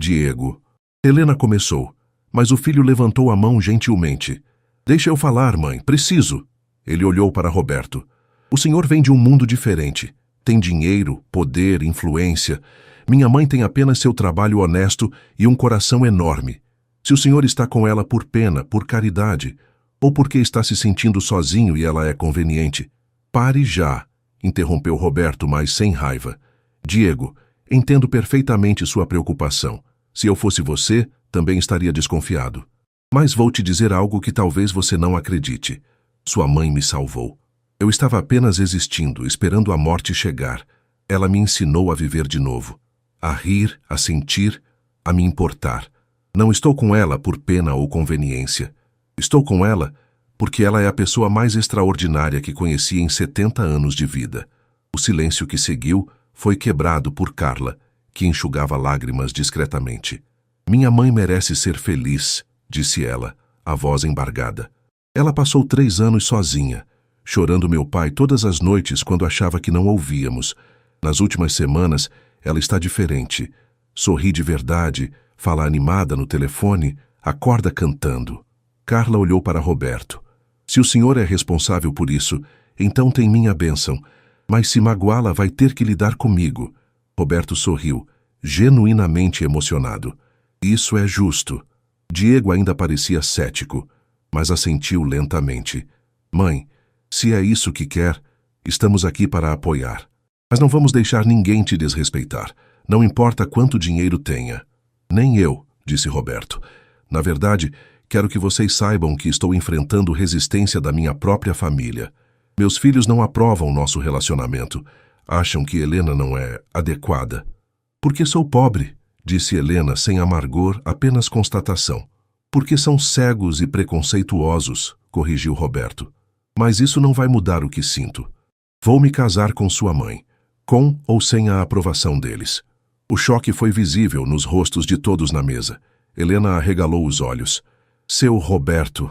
Diego. Helena começou, mas o filho levantou a mão gentilmente. Deixa eu falar, mãe, preciso. Ele olhou para Roberto. O senhor vem de um mundo diferente. Tem dinheiro, poder, influência. Minha mãe tem apenas seu trabalho honesto e um coração enorme. Se o senhor está com ela por pena, por caridade, ou porque está se sentindo sozinho e ela é conveniente, pare já, interrompeu Roberto, mas sem raiva. Diego, entendo perfeitamente sua preocupação. Se eu fosse você, também estaria desconfiado. Mas vou te dizer algo que talvez você não acredite. Sua mãe me salvou. Eu estava apenas existindo, esperando a morte chegar. Ela me ensinou a viver de novo. A rir, a sentir, a me importar. Não estou com ela por pena ou conveniência. Estou com ela porque ela é a pessoa mais extraordinária que conheci em 70 anos de vida. O silêncio que seguiu foi quebrado por Carla, que enxugava lágrimas discretamente. Minha mãe merece ser feliz, disse ela, a voz embargada. Ela passou 3 anos sozinha, chorando meu pai todas as noites quando achava que não ouvíamos. Nas últimas semanas, ela está diferente. Sorri de verdade, fala animada no telefone, acorda cantando. Carla olhou para Roberto. Se o senhor é responsável por isso, então tem minha bênção. Mas se magoá-la, vai ter que lidar comigo. Roberto sorriu, genuinamente emocionado. Isso é justo. Diego ainda parecia cético, mas assentiu lentamente. Mãe, se é isso que quer, estamos aqui para apoiar. Mas não vamos deixar ninguém te desrespeitar. Não importa quanto dinheiro tenha. Nem eu, disse Roberto. Na verdade, quero que vocês saibam que estou enfrentando resistência da minha própria família. Meus filhos não aprovam nosso relacionamento. Acham que Helena não é adequada. Porque sou pobre, disse Helena sem amargor, apenas constatação. Porque são cegos e preconceituosos, corrigiu Roberto. Mas isso não vai mudar o que sinto. Vou me casar com sua mãe, com ou sem a aprovação deles. O choque foi visível nos rostos de todos na mesa. Helena arregalou os olhos. Seu Roberto.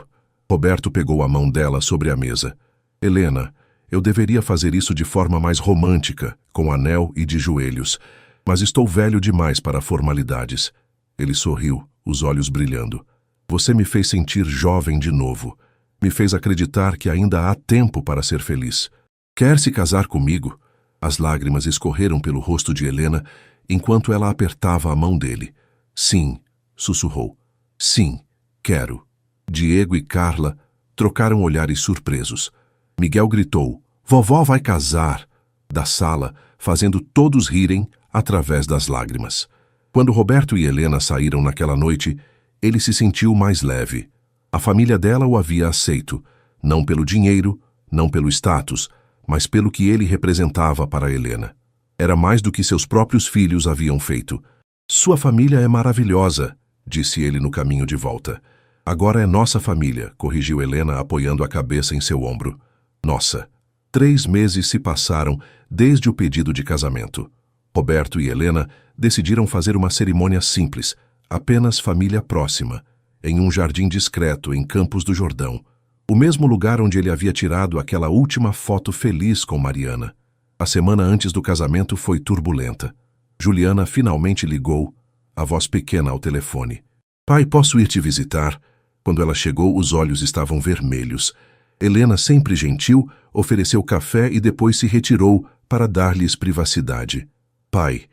Roberto pegou a mão dela sobre a mesa. Helena, eu deveria fazer isso de forma mais romântica, com anel e de joelhos, mas estou velho demais para formalidades. Ele sorriu, os olhos brilhando. Você me fez sentir jovem de novo. Me fez acreditar que ainda há tempo para ser feliz. Quer se casar comigo? As lágrimas escorreram pelo rosto de Helena enquanto ela apertava a mão dele. Sim, sussurrou. Sim, quero. Diego e Carla trocaram olhares surpresos. Miguel gritou, vovó vai casar, da sala, fazendo todos rirem através das lágrimas. Quando Roberto e Helena saíram naquela noite, ele se sentiu mais leve. A família dela o havia aceito, não pelo dinheiro, não pelo status, mas pelo que ele representava para Helena. Era mais do que seus próprios filhos haviam feito. Sua família é maravilhosa, disse ele no caminho de volta. Agora é nossa família, corrigiu Helena apoiando a cabeça em seu ombro. Nossa. 3 meses se passaram desde o pedido de casamento. Roberto e Helena decidiram fazer uma cerimônia simples, apenas família próxima, em um jardim discreto em Campos do Jordão, o mesmo lugar onde ele havia tirado aquela última foto feliz com Mariana. A semana antes do casamento foi turbulenta. Juliana finalmente ligou, a voz pequena ao telefone. Pai, posso ir te visitar? Quando ela chegou, os olhos estavam vermelhos. Helena, sempre gentil, ofereceu café e depois se retirou para dar-lhes privacidade. Pai,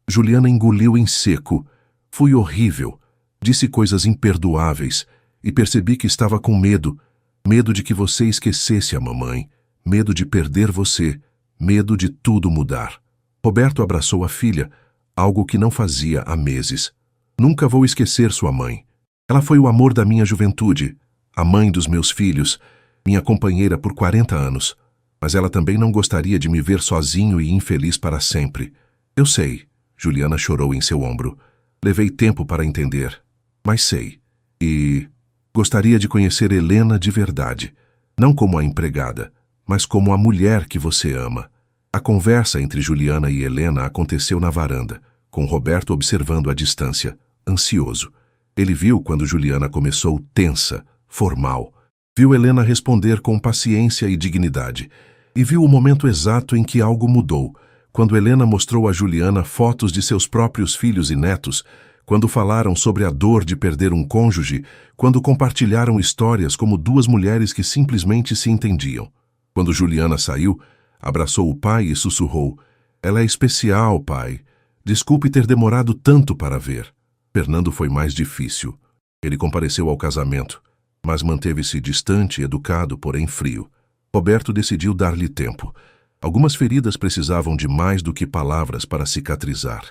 Juliana engoliu em seco. Fui horrível. Disse coisas imperdoáveis e percebi que estava com medo. Medo de que você esquecesse a mamãe. Medo de perder você. Medo de tudo mudar. Roberto abraçou a filha, algo que não fazia há meses. Nunca vou esquecer sua mãe. Ela foi o amor da minha juventude, a mãe dos meus filhos, minha companheira por 40 anos. Mas ela também não gostaria de me ver sozinho e infeliz para sempre. Eu sei, Juliana chorou em seu ombro. Levei tempo para entender, mas sei. E gostaria de conhecer Helena de verdade, não como a empregada, mas como a mulher que você ama. A conversa entre Juliana e Helena aconteceu na varanda, com Roberto observando à distância, ansioso. Ele viu quando Juliana começou tensa, formal. Viu Helena responder com paciência e dignidade. E viu o momento exato em que algo mudou, quando Helena mostrou a Juliana fotos de seus próprios filhos e netos, quando falaram sobre a dor de perder um cônjuge, quando compartilharam histórias como 2 mulheres que simplesmente se entendiam. Quando Juliana saiu, abraçou o pai e sussurrou, ela é especial, pai. Desculpe ter demorado tanto para ver. Fernando foi mais difícil. Ele compareceu ao casamento, mas manteve-se distante, educado, porém frio. Roberto decidiu dar-lhe tempo. Algumas feridas precisavam de mais do que palavras para cicatrizar.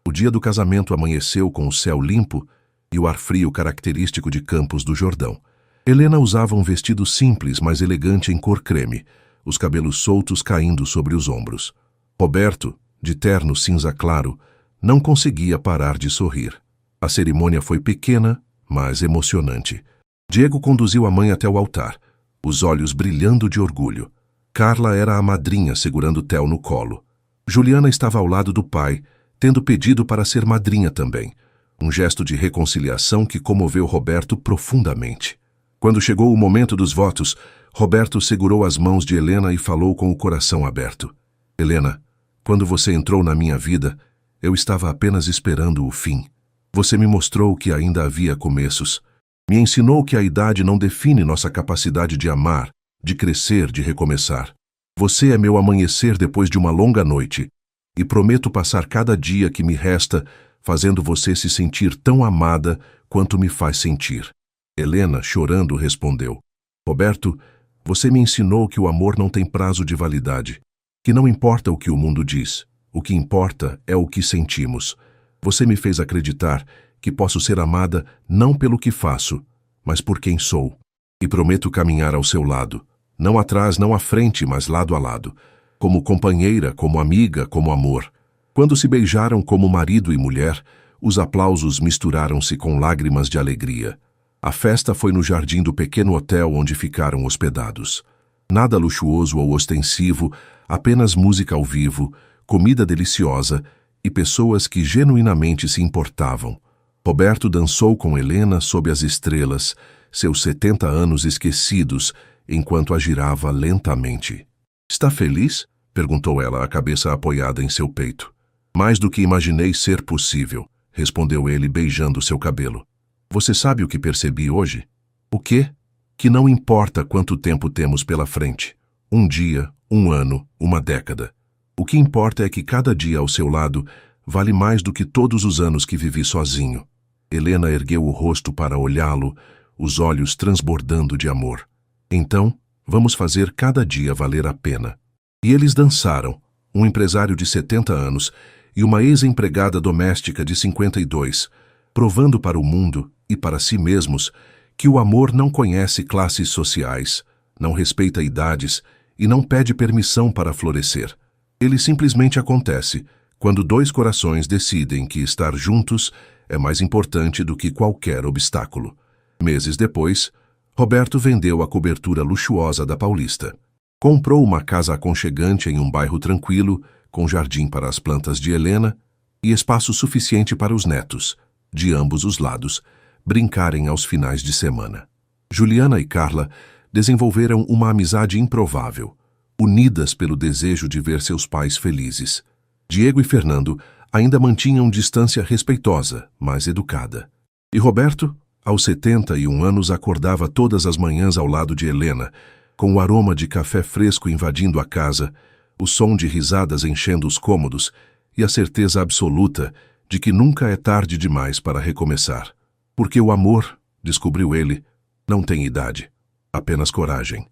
O dia do casamento amanheceu com o céu limpo e o ar frio característico de Campos do Jordão. Helena usava um vestido simples, mas elegante em cor creme, os cabelos soltos caindo sobre os ombros. Roberto, de terno cinza claro, não conseguia parar de sorrir. A cerimônia foi pequena, mas emocionante. Diego conduziu a mãe até o altar, os olhos brilhando de orgulho. Carla era a madrinha segurando Theo no colo. Juliana estava ao lado do pai, tendo pedido para ser madrinha também. Um gesto de reconciliação que comoveu Roberto profundamente. Quando chegou o momento dos votos, Roberto segurou as mãos de Helena e falou com o coração aberto. Helena, quando você entrou na minha vida, eu estava apenas esperando o fim. Você me mostrou que ainda havia começos. Me ensinou que a idade não define nossa capacidade de amar, de crescer, de recomeçar. Você é meu amanhecer depois de uma longa noite, e prometo passar cada dia que me resta fazendo você se sentir tão amada quanto me faz sentir. Helena, chorando, respondeu. Roberto, você me ensinou que o amor não tem prazo de validade, que não importa o que o mundo diz, o que importa é o que sentimos. Você me fez acreditar que posso ser amada não pelo que faço, mas por quem sou. E prometo caminhar ao seu lado, não atrás, não à frente, mas lado a lado, como companheira, como amiga, como amor. Quando se beijaram como marido e mulher, os aplausos misturaram-se com lágrimas de alegria. A festa foi no jardim do pequeno hotel onde ficaram hospedados. Nada luxuoso ou ostensivo, apenas música ao vivo, comida deliciosa e pessoas que genuinamente se importavam. Roberto dançou com Helena sob as estrelas, seus 70 anos esquecidos, enquanto a girava lentamente. "Está feliz?" perguntou ela, a cabeça apoiada em seu peito. "Mais do que imaginei ser possível", respondeu ele, beijando seu cabelo. "Você sabe o que percebi hoje?" "O quê?" "Que não importa quanto tempo temos pela frente. Um dia, um ano, uma década. O que importa é que cada dia ao seu lado vale mais do que todos os anos que vivi sozinho." Helena ergueu o rosto para olhá-lo, os olhos transbordando de amor. "Então, vamos fazer cada dia valer a pena." E eles dançaram, um empresário de 70 anos e uma ex-empregada doméstica de 52, provando para o mundo e para si mesmos que o amor não conhece classes sociais, não respeita idades e não pede permissão para florescer. Ele simplesmente acontece quando dois corações decidem que estar juntos é mais importante do que qualquer obstáculo. Meses depois, Roberto vendeu a cobertura luxuosa da Paulista. Comprou uma casa aconchegante em um bairro tranquilo, com jardim para as plantas de Helena e espaço suficiente para os netos, de ambos os lados, brincarem aos finais de semana. Juliana e Carla desenvolveram uma amizade improvável, unidas pelo desejo de ver seus pais felizes. Diego e Fernando ainda mantinham distância respeitosa, mas educada. E Roberto, aos 71 anos, acordava todas as manhãs ao lado de Helena, com o aroma de café fresco invadindo a casa, o som de risadas enchendo os cômodos e a certeza absoluta de que nunca é tarde demais para recomeçar. Porque o amor, descobriu ele, não tem idade, apenas coragem.